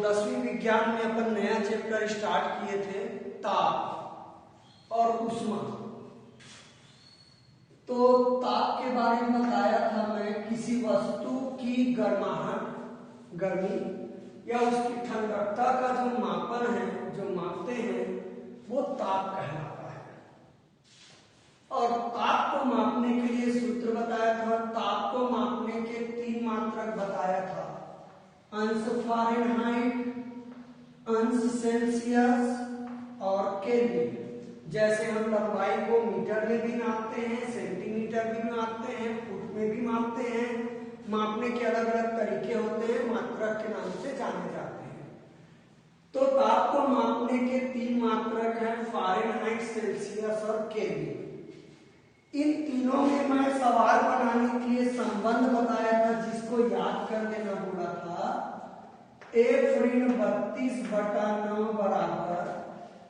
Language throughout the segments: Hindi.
10वीं विज्ञान में अपन नया चैप्टर स्टार्ट किए थे, ताप और ऊष्मा। तो ताप के बारे में बताया था मैं, किसी वस्तु की गर्माहट, गर्मी या उसकी ठंडकता का जो मापन है, जो मापते हैं, वो ताप कहलाता है। और ताप को मापने के लिए सूत्र बताया था। ताप को मापने के 3 मात्रक बताया था, अंश फारेनहाइट, अंश सेल्सियस और केल्विन। जैसे हम लंबाई को मीटर में भी नापते हैं, सेंटीमीटर भी मापते हैं, फुट में भी मापते हैं। मापने के अलग अलग तरीके होते हैं, मात्रक के नाम से जाने जाते हैं। तो ताप को मापने के 3 मात्रक हैं, फारेनहाइट, सेल्सियस और केल्विन। इन तीनों में मैं सवाल बनाने के लिए संबंध बताया था, जिसको याद कर लेना बोला था। F-32/9 बराबर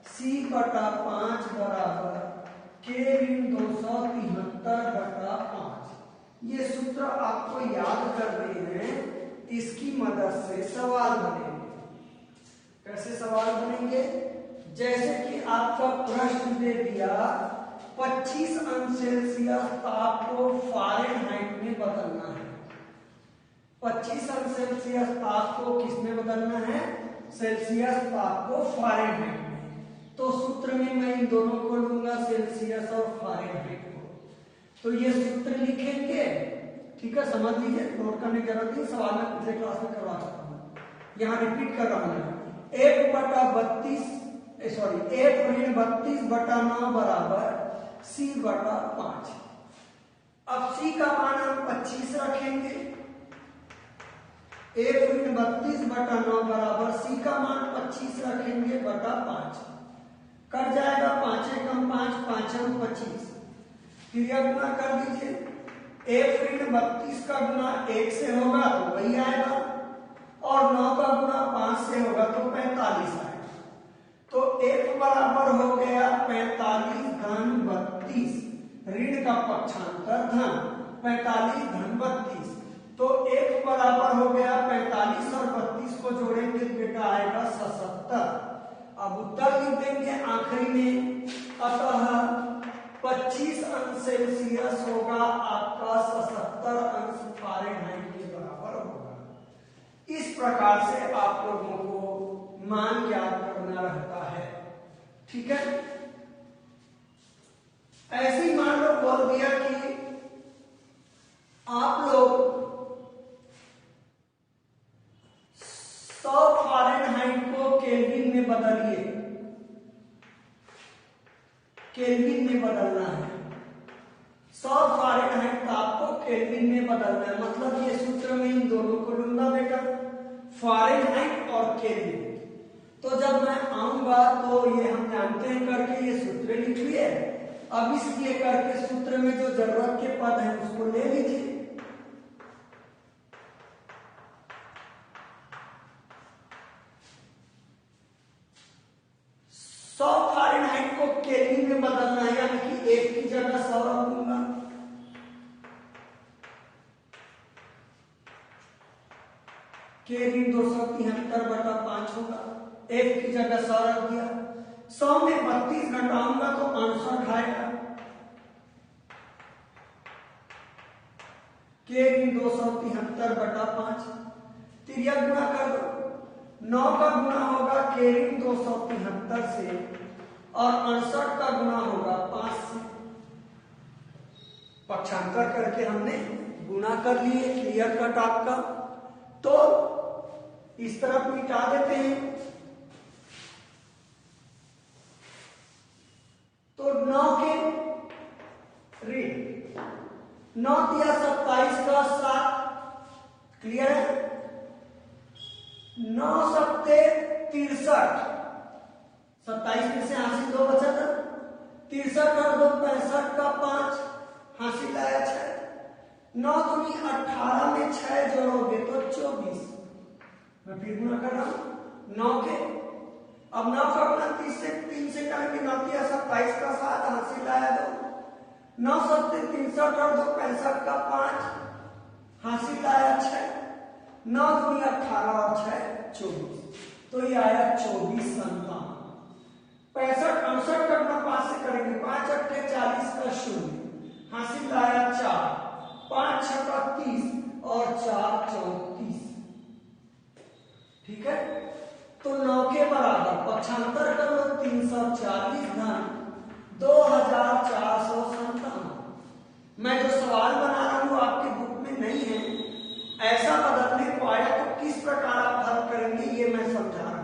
C/5 बराबर K-273/5। ये सूत्र आपको याद करने हैं, इसकी मदद से सवाल बनेंगे। कैसे सवाल बनेंगे? जैसे कि आपका प्रश्न दे दिया 25 अंश सेल्सियस ताप को फारेनहाइट में बदलना है। 25 अंश सेल्सियस ताप को किस में बदलना है? सेल्सियस ताप को फारेनहाइट में। तो सूत्र में मैं इन दोनों को लूंगा, सेल्सियस और फारेनहाइट को। तो ये सूत्र लिखेंगे, ठीक है, समझ लीजिए, नोट करने की जरूरत नहीं, सवाल में पिछले क्लास में करवा चुका हूं, यहाँ रिपीट कर रहा हूं। F-32/9 बराबर C/5। अब C का मान हम 25 रखेंगे। F-32/9 बराबर C का मान 25 रखेंगे बटा 5। कट जाएगा 5 एकम 5, 5 हम 25। क्रिया गुणा कर दीजिए। F-32 का गुणा 1 से होगा तो वही आएगा, और 9 का गुणा 5 से होगा तो 45 आएगा। तो F बराबर हो गया 45 धन 32, ऋण का पक्षांतर धन, 45 धन 32। तो F बराबर हो गया 45 और 32 को जोड़ेंगे तो बेटा आएगा 77। अब उत्तर लिख देंगे आखिरी में। अतः 25 अंश सेल्सियस होगा आपका 77 अंश फारेनहाइट के बराबर होगा। इस प्रकार से आप लोगों को मान ज्ञात करना रहता है, ठीक है। ऐसे ही मान लो बोल दिया कि आप लोग 100 फारेनहाइट को केल्विन में बदलिए, केल्विन में बदलना है। 100 फारेनहाइट ताप को केल्विन में बदलना है, मतलब ये सूत्र में इन दोनों को लूंगा बेटा, फारेनहाइट और केल्विन। तो जब मैं आऊंगा तो ये हम जानते हैं करके ये सूत्र लिख लिए। अब इसलिए करके सूत्र में जो जरूरत के पद हैं उसको ले लीजिए। फारेनहाइट को केल्विन में बदलना है, यानी कि 1 की जगह 100 रख दूंगा। केल्विन 273/5 होगा। F की जगह 100 रख दिया। 100 में 32 घटाऊंगा तो 68 आएगा। केल्विन 273/5। तिर्यक गुणा कर दो। 9 का गुणा होगा केल्विन 273 से और 68 का गुणा होगा 5 से। पक्षांतर करके हमने गुणा कर लिए, क्लियर कट आपका। तो इस तरफ मिटा देते हैं। तो 9 के ऋण 9 दिया 27 का 7, क्लियर है। 9 सत्ते 63, 27 में से हासिल 2 बचा था, 63 कर दो 65 का 5, हासिल आया 6। 9 दूनी 18 में 6 जोड़ोगे तो 24। मैं फिर गुणा कर रहा हूं 9 के। अब 9 का गुणा 3 से करेंगे, 9 दिया 27 का 7, हासिल आया 2। 9 सत्ते 63 कर दो 65 का 5, हासिल आया 6। 9 दूनी 18 और 6 24। तो ये आया 24 57। 65 68 करना 5 से करेंगे, 5 अट्ठे 40 का 0, हासिल आया 4, 5 6 का 30 और 4 34। ठीक है, तो 9 के बराबर पक्षांतर कर लो, 340 धन 2457। मैं जो सवाल बना रहा हूं आपके बुक में नहीं है, ऐसा बदलने को आया तो किस प्रकार आप हल करेंगे ये मैं समझा रहा हूं,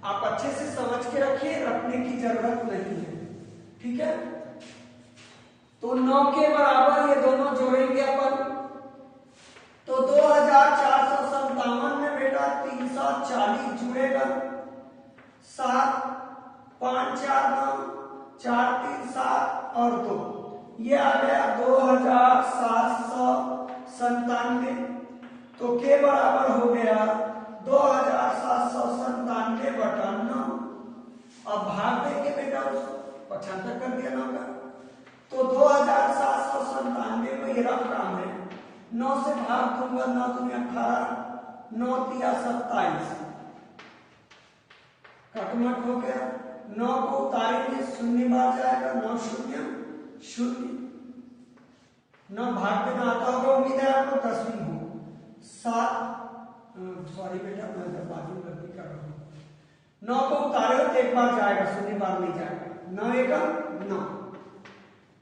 आप अच्छे से समझ के रखिए, रखने की जरूरत नहीं है। ठीक है, तो 9 के बराबर ये दोनों जोड़ेंगे अपन, तो 2457 में बेटा 340 जुड़ेगा, 7 5 4 9 4 3 7 और 2, ये आ गया 2797। तो के बराबर हो गया 2797 बटा 9। अब भाग देंगे बेटा उसको, पक्षांतर कर दिया 9 का, तो 2797 में ये काम है, 9 से भाग दूंगा, 9 दूनी 18, 9 तिया 27, कटमट हो गया। 9 को उतारेंगे, शून्य बार जाएगा, 9 शून्य 0, 9 भाग में आता होगा, उम्मीद है आपको 10वीं हो। 7 सॉरी बेटा मैं बाद में गलती कर रहा हूँ, 9 को उतारे तो एक बार जाएगा, शून्य बार नहीं जाएगा, 9 1 9।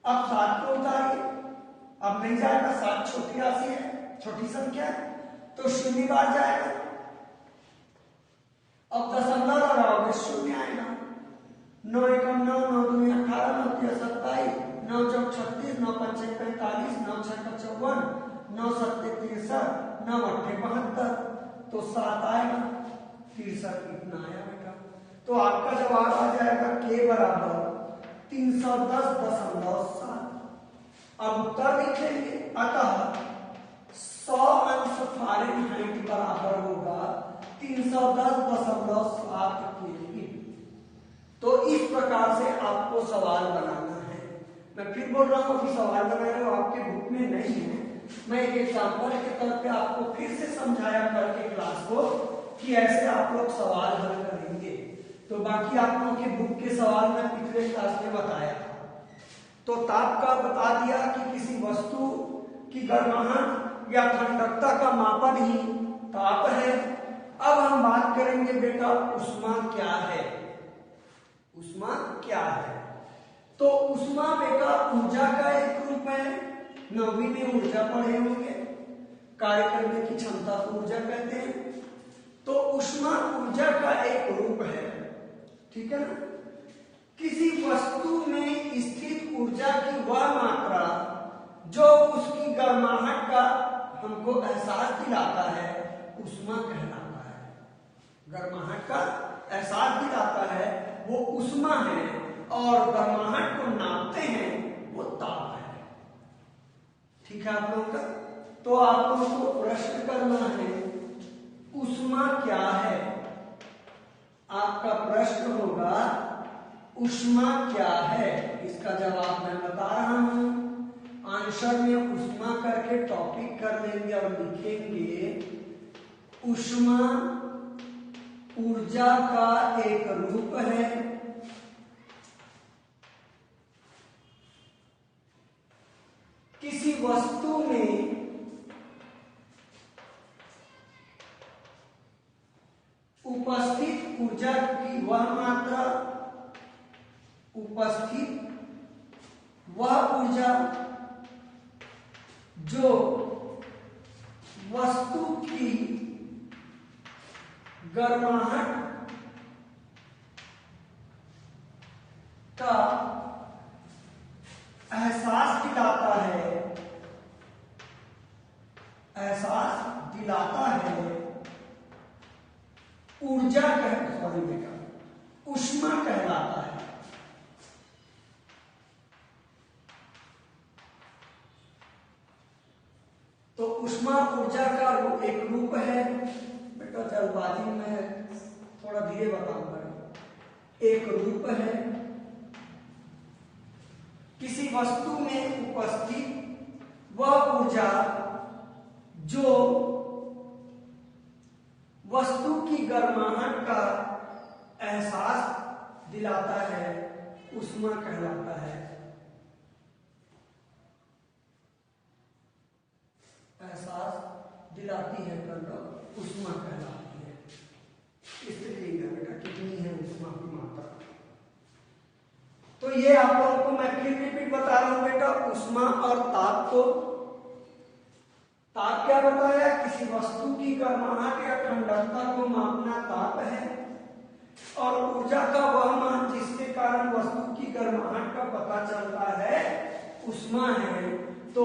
अब 7 को उतारिए, अब नहीं जाएगा, 7 छोटी राशि है, छोटी संख्या है, तो शून्य बार जाएगा। अब दशमलव लगाओगे, शून्य आएगा, 9 1 9, 9 2 18, 9 3 27, 9 4 36, 9 5 45, 9 6 54, 9 7 63, 9 8 72, तो 7 आएगा, 63 इतना आया बेटा। तो आपका जवाब आ जाएगा के बराबर 310.7। अब उत्तर लिखेंगे, अतः 100 अंश फ़ारेनहाइट बराबर होगा 310.7 केल्विन। तो इस प्रकार से आपको सवाल बनाना है। मैं फिर बोल रहा हूं कि सवाल बना रहे हो, आपके बुक में नहीं है, मैं एक एग्जाम्पल के तौर पे आपको फिर से समझाया करके क्लास को कि ऐसे आप लोग सवाल हल करेंगे। तो बाकी आप लोगों के बुक के सवाल मैं पिछले क्लास में बताया था। तो ताप का बता दिया कि किसी वस्तु की गर्माहट या ठंडकता का मापन ही ताप है। अब हम बात करेंगे बेटा ऊष्मा क्या है। ऊष्मा क्या है? तो ऊष्मा बेटा ऊर्जा का एक रूप है, 9वीं में ऊर्जा पढ़े होंगे, कार्य करने की क्षमता को ऊर्जा कहते हैं। तो ऊष्मा ऊर्जा का एक रूप है, ठीक है ना। किसी वस्तु में स्थित ऊर्जा की वह मात्रा जो उसकी गर्माहट का हमको एहसास दिलाता है, ऊष्मा कहलाता है। गर्माहट का एहसास दिलाता है वो ऊष्मा है, और गर्माहट को नापते हैं वो ताप है। ठीक है आप लोगों का। तो आप लोगों को प्रश्न करना है ऊष्मा क्या है। आपका प्रश्न होगा ऊष्मा क्या है, इसका जवाब मैं बता रहा हूं। आंसर में ऊष्मा करके टॉपिक कर लेंगे और लिखेंगे ऊष्मा ऊर्जा का एक रूप है, किसी वस्तु में उपस्थित ऊर्जा की वह मात्रा, उपस्थित वह ऊर्जा जो वस्तु की गर्माहट का एहसास दिलाता है, एहसास दिलाता है, ऊर्जा ऊष्मा कहलाता है। तो ऊष्मा ऊर्जा का एक रूप है बेटा, जल्दबाजी में थोड़ा धीरे बताऊंगा। एक रूप है किसी वस्तु में उपस्थित वह ऊर्जा जो वस्तु की गर्माहट का एहसास दिलाता है, ऊष्मा कहलाता है। एहसास दिलाती है मतलब ऊष्मा कहलाती है। स्त्रीलिंग है बेटा, कितनी है ऊष्मा की मात्रा। तो ये आप लोगों को मैं फिर रिपीट बता रहा हूं बेटा, ऊष्मा और ताप को। ताप क्या बताया? किसी वस्तु की गर्माहट या ठंडकता को मापना ताप है, और ऊर्जा का वह मान जिसके कारण वस्तु की गर्माहट का पता चलता है ऊष्मा है। तो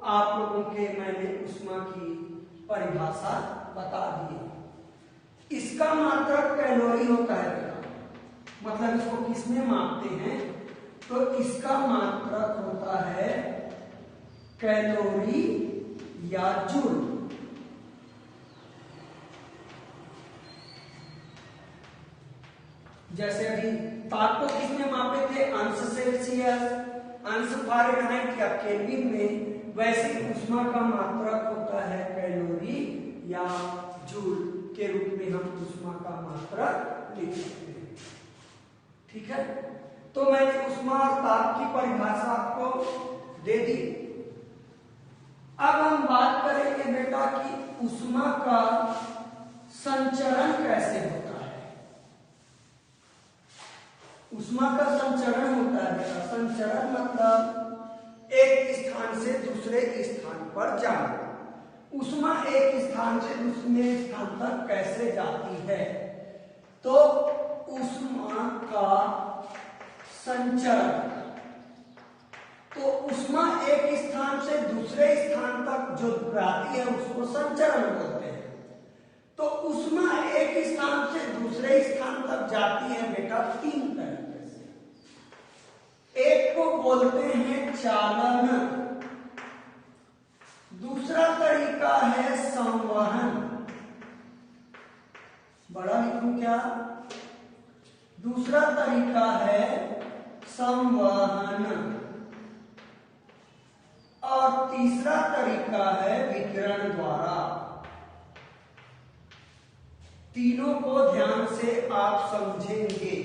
आप लोगों के मैंने ऊष्मा की परिभाषा बता दी। इसका मात्रक कैलोरी होता है बेटा, मतलब इसको किसमें मापते हैं? तो इसका मात्रक होता है कैलोरी या जूल। जैसे अभी ताप को किसमें मापे थे? अंश सेल्सियस, अंश फारेनहाइट या केल्विन में। वैसे ऊष्मा का मात्रक होता है कैलोरी या जूल के रूप में हम ऊष्मा का मात्रक लिख सकते हैं। ठीक है, तो मैंने ऊष्मा और ताप की परिभाषा आपको दे दी। अब हम बात करेंगे बेटा कि ऊष्मा का संचरण कैसे होता है। ऊष्मा का संचरण होता है बेटा, संचरण मतलब एक स्थान से दूसरे स्थान पर जाना। ऊष्मा एक स्थान से दूसरे स्थान तक कैसे जाती है? तो ऊष्मा का संचरण, तो ऊष्मा एक स्थान से दूसरे स्थान तक जो जाती है उसको संचरण बोलते हैं। तो ऊष्मा एक स्थान से दूसरे स्थान तक जाती है बेटा तीन तरीके से। एक को बोलते हैं चालन, दूसरा तरीका है संवहन। बड़ा लिखूं क्या? दूसरा तरीका है संवहन, और तीसरा तरीका है विकिरण द्वारा। तीनों को ध्यान से आप समझेंगे।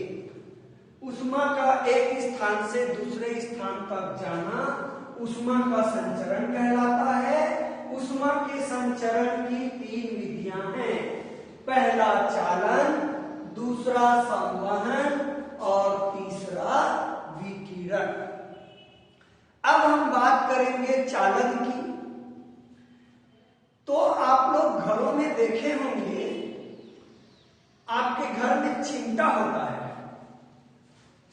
ऊष्मा का एक स्थान से दूसरे स्थान तक जाना ऊष्मा का संचरण कहलाता है। ऊष्मा के संचरण की तीन विधियां हैं, पहला चालन, दूसरा संवहन और तीसरा विकिरण। अब हम बात करेंगे चालन की। तो आप लोग घरों में देखे होंगे, आपके घर में चिमटा होता है,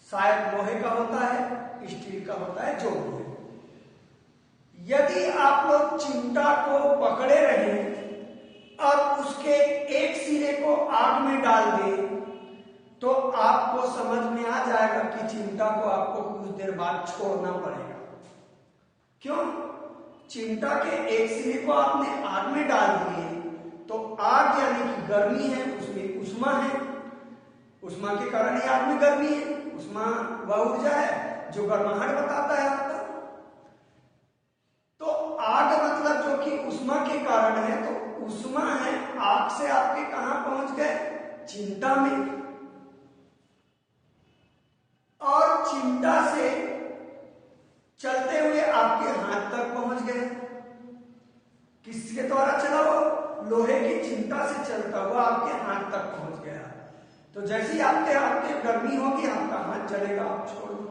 शायद लोहे का होता है, स्टील का होता है, जो भी है। यदि आप लोग चिमटा को पकड़े रहें और उसके एक सिरे को आग में डाल दें तो आपको समझ में आ जाएगा कि चिमटा को आपको कुछ देर बाद छोड़ना पड़ेगा। क्यों? चिमटा के एक सिरे को आपने आग में डाल दिए तो आग यानी कि गर्मी है, उसमें ऊष्मा है, ऊष्मा के कारण ही आग में गर्मी है। ऊष्मा वह ऊर्जा है जो गर्माहट बताता है आपका। तो आग मतलब जो कि ऊष्मा के कारण है, तो ऊष्मा है, आग से आपके कहां पहुंच गए? चिमटा में। और चिमटा से चलते हुए आपके हाथ तक पहुंच गए। किसके द्वारा चला? वो लोहे की चिमटा से चलता हुआ आपके हाथ तक पहुंच गया। तो जैसे ही आपके हाथ में गर्मी होगी, आपका हाथ जलेगा, आप छोड़ दोगे।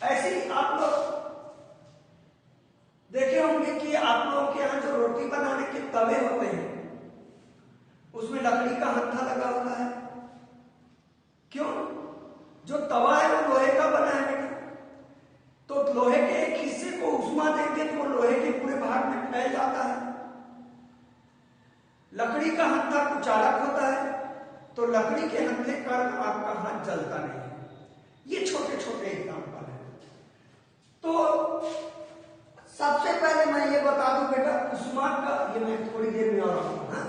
ऐसे ही आप लोग देखे होंगे कि आप लोगों के यहाँ जो रोटी बनाने के तवे होते हैं उसमें लकड़ी का हत्था लगा होता है। क्यों? जो तवा है वो लोहे का बना है बेटा, तो लोहे के एक हिस्से को ऊष्मा देंगे तो वो लोहे के पूरे भाग में फैल जाता है। लकड़ी का हत्था कुचालक होता है, तो लकड़ी के हत्थे के कारण आपका हाथ जलता नहीं है। ये छोटे छोटे एग्जाम्पल है। तो सबसे पहले मैं ये बता दूं बेटा, ऊष्मा का, ये मैं थोड़ी देर में और आऊंगा,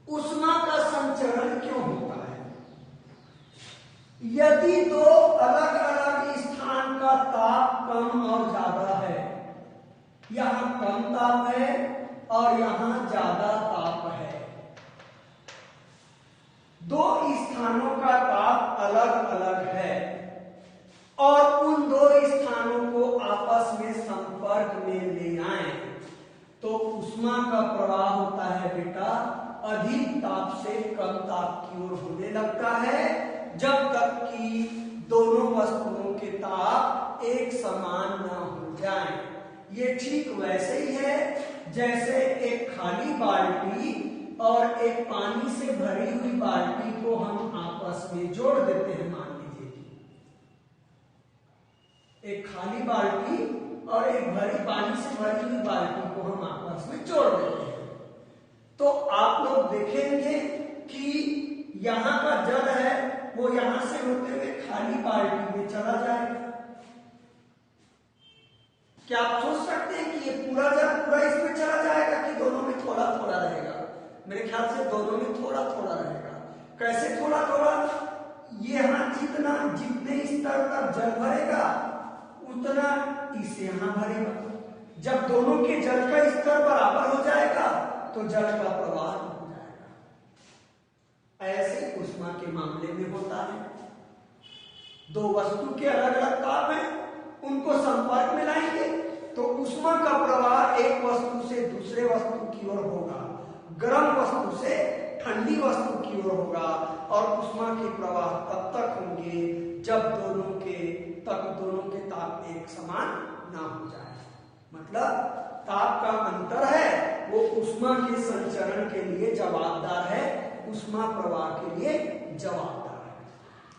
ऊष्मा का संचरण क्यों होता है? यदि दो अलग अलग स्थान का ताप कम और ज्यादा है या और यहां ज्यादा ताप है। दो स्थानों का ताप अलग अलग है और उन दो स्थानों को आपस में संपर्क में ले आए तो उष्मा का प्रवाह होता है बेटा अधिक ताप से कम ताप की ओर होने लगता है, जब तक कि दोनों वस्तुओं के ताप एक समान न हो जाएं। ये ठीक वैसे ही है जैसे एक खाली बाल्टी और एक पानी से भरी हुई बाल्टी को हम आपस में जोड़ देते हैं। मान लीजिए एक खाली बाल्टी और एक भरी पानी से भरी हुई बाल्टी को हम आपस में जोड़ देते हैं, तो आप लोग देखेंगे कि यहां का जल है वो यहां से होते हुए खाली बाल्टी में चला जाएगा। क्या आप सोच सकते हैं कि ये पूरा जल पूरा इसमें चला जाएगा कि दोनों में थोड़ा थोड़ा रहेगा? मेरे ख्याल से दोनों में थोड़ा थोड़ा रहेगा। कैसे थोड़ा थोड़ा? ये यहां जितने स्तर तक जल भरेगा उतना इसे यहां भरेगा। जब दोनों के जल का स्तर बराबर हो जाएगा तो जल का प्रवाह हो जाएगा। ऐसे ऊष्मा के मामले में होता है। दो वस्तु के अलग अलग ताप हैं, उनको संपर्क में लाएंगे तो ऊष्मा का प्रवाह एक वस्तु से दूसरे वस्तु की ओर होगा, गर्म वस्तु से ठंडी वस्तु की ओर होगा और ऊष्मा के प्रवाह तब तक होंगे जब दोनों के ताप एक समान ना हो जाए। मतलब ताप का अंतर है वो ऊष्मा के संचरण के लिए जवाबदार है, ऊष्मा प्रवाह के लिए जवाबदार है।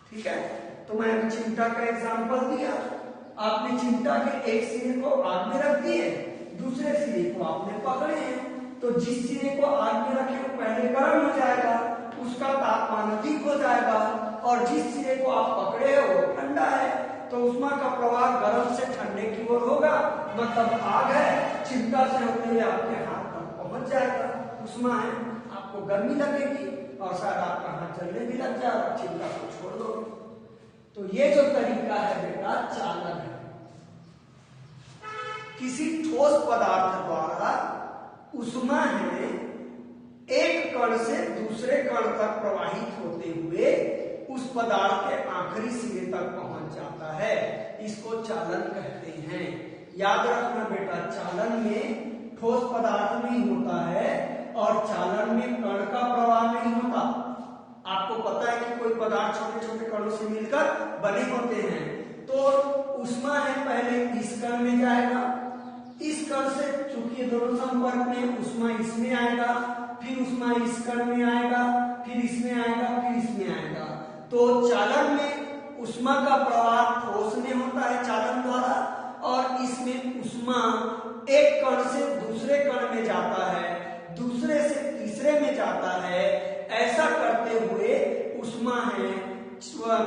ठीक है, तो मैंने चिमटा का एग्जांपल दिया। आपने चिमटा के एक सिरे को आग में रख दिए, दूसरे सिरे को आपने पकड़े हैं, तो जिस सिरे को आग में रखे वो पहले गर्म हो जाएगा, उसका तापमान अधिक हो जाएगा, और जिस सिरे को आप पकड़े हो वो ठंडा है, तो ऊष्मा का प्रवाह गर्म से ठंडे की ओर होगा। मतलब आग है, चिमटा से होते हुए आपके हाथ तक पहुंच जाएगा, ऊष्मा है, आपको गर्मी लगेगी और शायद आपका हाथ जलने भी लग जाएगा, चिमटा को छोड़ दोगे। तो ये जो तरीका है बेटा चालन है। किसी ठोस पदार्थ द्वारा ऊष्मा है एक कण से दूसरे कण तक प्रवाहित होते हुए उस पदार्थ के आखिरी सिरे तक पहुंच जाता है, इसको चालन कहते हैं। याद रखना बेटा, चालन में ठोस पदार्थ नहीं होता है और चालन में कण का प्रवाह नहीं होता। आपको पता है कि कोई पदार्थ छोटे छोटे कणों से मिलकर बने होते हैं, तो ऊष्मा है पहले इस कण में जाएगा, इस कण से चूंकि दोनों संपर्क में, ऊष्मा इसमें आएगा, फिर ऊष्मा इस कण में आएगा, फिर इसमें आएगा, फिर इसमें आएगा। तो चालन में ऊष्मा का प्रवाह ठोस में होता है चालन द्वारा, और इसमें ऊष्मा एक कण से दूसरे कण में जाता है, दूसरे से तीसरे में जाता है। ऐसा करते हुए ऊष्मा है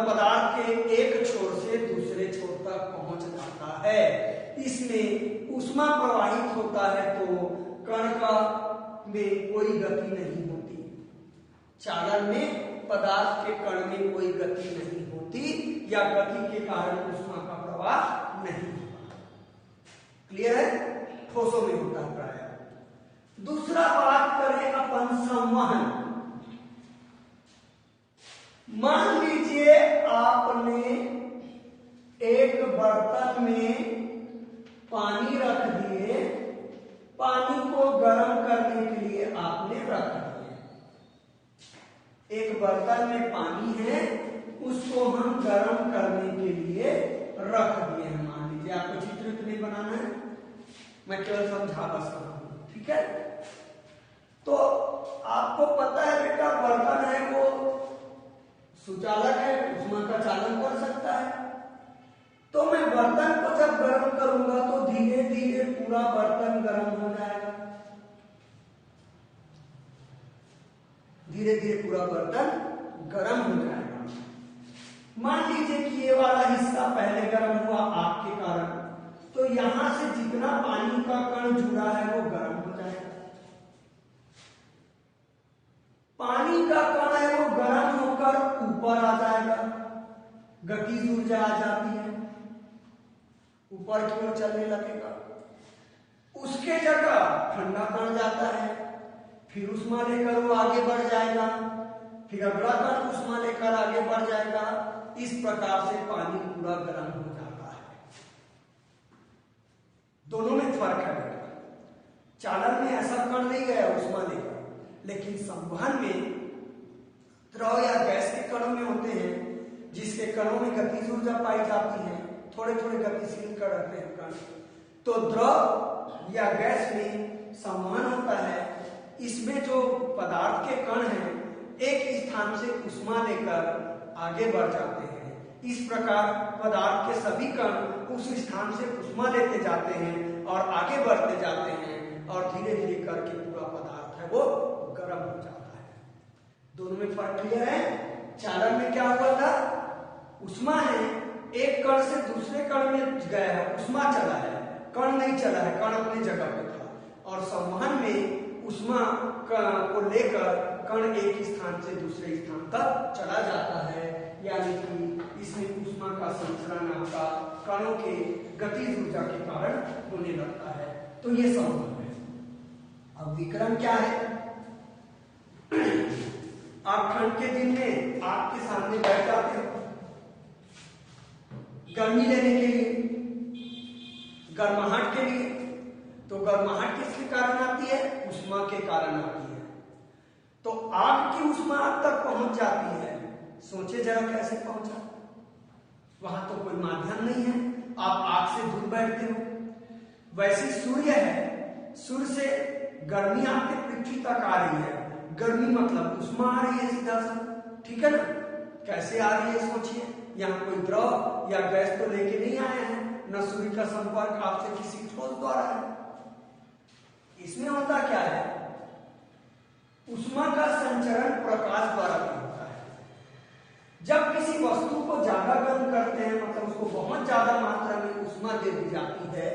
पदार्थ के एक छोर से दूसरे छोर तक पहुंच जाता है। इसमें ऊष्मा प्रवाहित होता है तो कण का में कोई गति नहीं होती। चालन में पदार्थ के कण में कोई गति नहीं होती या गति के कारण ऊष्मा का प्रवाह नहीं होता। क्लियर है? ठोसों में होता है प्राय। दूसरा बात करें अपन संवहन। मान लीजिए आपने एक बर्तन में पानी रख दिए, पानी को गर्म करने के लिए आपने रख दिया। एक बर्तन में पानी है, उसको हम गर्म करने के लिए रख दिए हैं। मान लीजिए आपको चित्र नहीं बनाना है, मैं केवल समझा बस रहा हूं। ठीक है, तो आपको पता है बेटा बर्तन है वो सुचालक है, ऊष्मा का चालन कर सकता है। तो मैं बर्तन को जब गर्म करूंगा तो धीरे धीरे पूरा बर्तन गर्म हो जाएगा, धीरे धीरे पूरा बर्तन गर्म हो जाएगा। मान लीजिए कि ये वाला हिस्सा पहले गर्म हुआ आग के कारण, तो यहां से जितना पानी का कण जुड़ा है वो गर्म हो जाएगा। पानी का कण है वो गर्म होकर ऊपर आ जाएगा, गतिज ऊर्जा आ जाती है, ऊपर की ओर चलने लगेगा। उसके जगह ठंडा कण जाता है, फिर उष्मा लेकर वो आगे बढ़ जाएगा, फिर अगला कण उष्मा लेकर आगे बढ़ जाएगा। इस प्रकार से पानी पूरा गर्म हो जाता है। दोनों में फर्क है बेटा। चालन में ऐसा कण नहीं गया उष्मा लेकर, लेकिन संवहन में द्रव या गैस के कणों में होते हैं, जिसके कणों में गतिज ऊर्जा पाई जाती है, थोड़े थोड़े गतिशील कण रहते हैं कण। तो द्रव या गैस में संवहन होता है। इसमें जो पदार्थ के कण हैं एक स्थान से उष्मा लेकर आगे बढ़ जाते हैं। इस प्रकार पदार्थ के सभी कण उस स्थान से उष्मा लेते जाते हैं और आगे बढ़ते जाते हैं, और धीरे धीरे करके पूरा पदार्थ है वो गर्म हो जाता है। दोनों में फर्क क्लियर है। चालन में क्या हुआ था, उष्मा है, एक कण से दूसरे कण में गया है, उष्मा चला है, कण नहीं चला है, कण अपनी जगह पे था। और संवहन में उष्मा को लेकर कण एक स्थान से दूसरे स्थान तक चला जाता है, यानी कि इसमें उष्मा का संचरण आपका कणों के गतिज ऊर्जा के कारण होने लगता है। तो ये संवहन है। अब विकिरण क्या है? आप ठंड के दिन में आग के सामने बैठ जाते हो गर्मी लेने के लिए, गर्माहट के लिए। तो गर्माहट किसके कारण आती है? उष्मा के कारण आती है। तो आग की उष्मा आग तक पहुंच जाती है। सोचे जरा कैसे पहुंचा? वहां तो कोई माध्यम नहीं है, आप आग से दूर बैठते हो। वैसे सूर्य है, सूर्य से गर्मी आपके पृथ्वी तक आ रही है। गर्मी मतलब उष्मा आ रही है सीधा सा, ठीक है ना? कैसे आ रही है सोचिए। यहाँ कोई द्रव या गैस तो लेके नहीं आए हैं, न सूर्य का संपर्क आपसे किसी ठोस द्वारा है। इसमें होता क्या है, उष्मा का संचरण प्रकाश द्वारा भी होता है। जब किसी वस्तु को ज्यादा गर्म करते हैं, मतलब उसको बहुत ज्यादा मात्रा में उष्मा दे दी जाती है,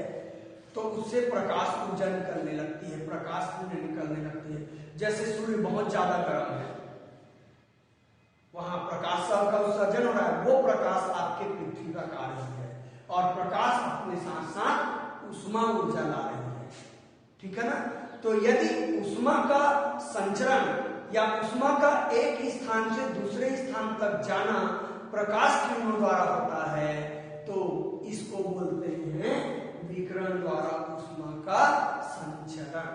तो उससे प्रकाश ऊर्जा निकलने लगती है, प्रकाश किरणें निकलने लगती है। जैसे सूर्य बहुत ज्यादा गर्म है, वहां प्रकाश का उत्सर्जन हो रहा है, वो प्रकाश आपके पृथ्वी का कार्य है, और प्रकाश अपने साथ साथ उष्मा ऊर्जा ला रही है, ठीक है ना? तो यदि उष्मा का संचरण या उष्मा का एक स्थान से दूसरे स्थान तक जाना प्रकाश किरणों द्वारा होता है, तो इसको बोलते हैं विकिरण द्वारा उष्मा का संचरण,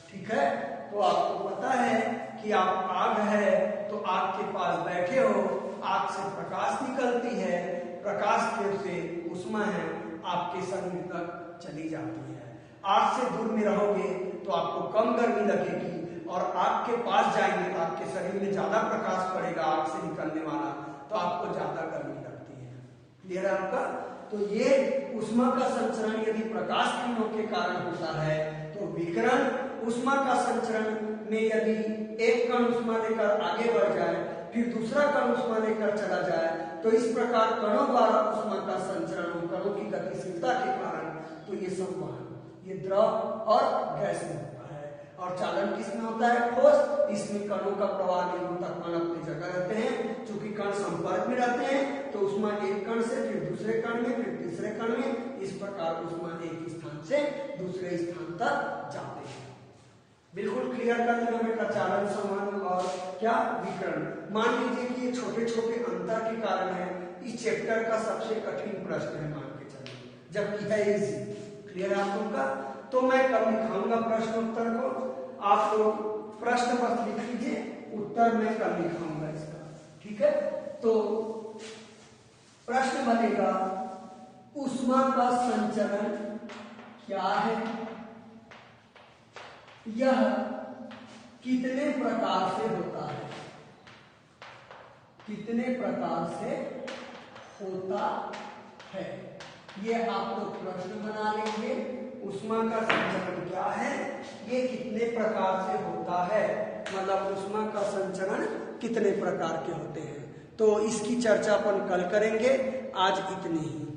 ठीक है? तो आपको पता है कि आप आग है तो आग के पास बैठे हो, आग से प्रकाश निकलती है, प्रकाश की से उष्मा है आपके शरीर तक चली जाती है। आग से दूर में रहोगे तो आपको कम गर्मी लगेगी, और आग के पास जाएंगे तो आपके शरीर में ज्यादा प्रकाश पड़ेगा आग से निकलने वाला, तो आपको ज्यादा गर्मी लगती है। क्लियर है आपका? तो ये उष्मा का संचरण यदि प्रकाश किरणों के कारण होता है, तो विकिरण उष्मा का संचरण में यदि एक कण उष्मा लेकर आगे बढ़ जाए, फिर दूसरा कण उष्मा लेकर चला जाए, तो इस प्रकार कणों द्वारा उष्मा का संचरण, कणों की गतिशीलता के कारण, तो ये संवहन, ये द्रव और गैस में होता है। और चालन किसमें होता है? ठोस। इसमें कणों का प्रवाह नहीं होता, कण अपनी जगह रहते हैं। चूंकि कण संपर्क में रहते हैं, तो उष्मा एक कण से फिर दूसरे कण में, फिर तीसरे कण में, इस प्रकार उष्मा एक स्थान से दूसरे स्थान तक जाते हैं। बिल्कुल क्लियर कर देना बेटा, चालन, संवहन और क्या विकिरण। मान लीजिए कि ये छोटे छोटे अंतर के कारण है, इस चैप्टर का सबसे कठिन प्रश्न है मान के चलिए, जबकि है इजी। क्लियर है आप लोग का? तो मैं कल लिखाऊंगा प्रश्न उत्तर को, आप लोग प्रश्न बस लिख लीजिए, उत्तर मैं कल लिखाऊंगा इसका, ठीक है? तो प्रश्न बनेगा उष्मा का संचरण क्या है, यह कितने प्रकार से होता है, कितने प्रकार से होता है, ये आप लोग प्रश्न बना लेंगे। उष्मा का संचरण क्या है, ये कितने प्रकार से होता है, मतलब उष्मा का संचरण कितने प्रकार के होते हैं। तो इसकी चर्चा अपन कल करेंगे, आज इतनी ही।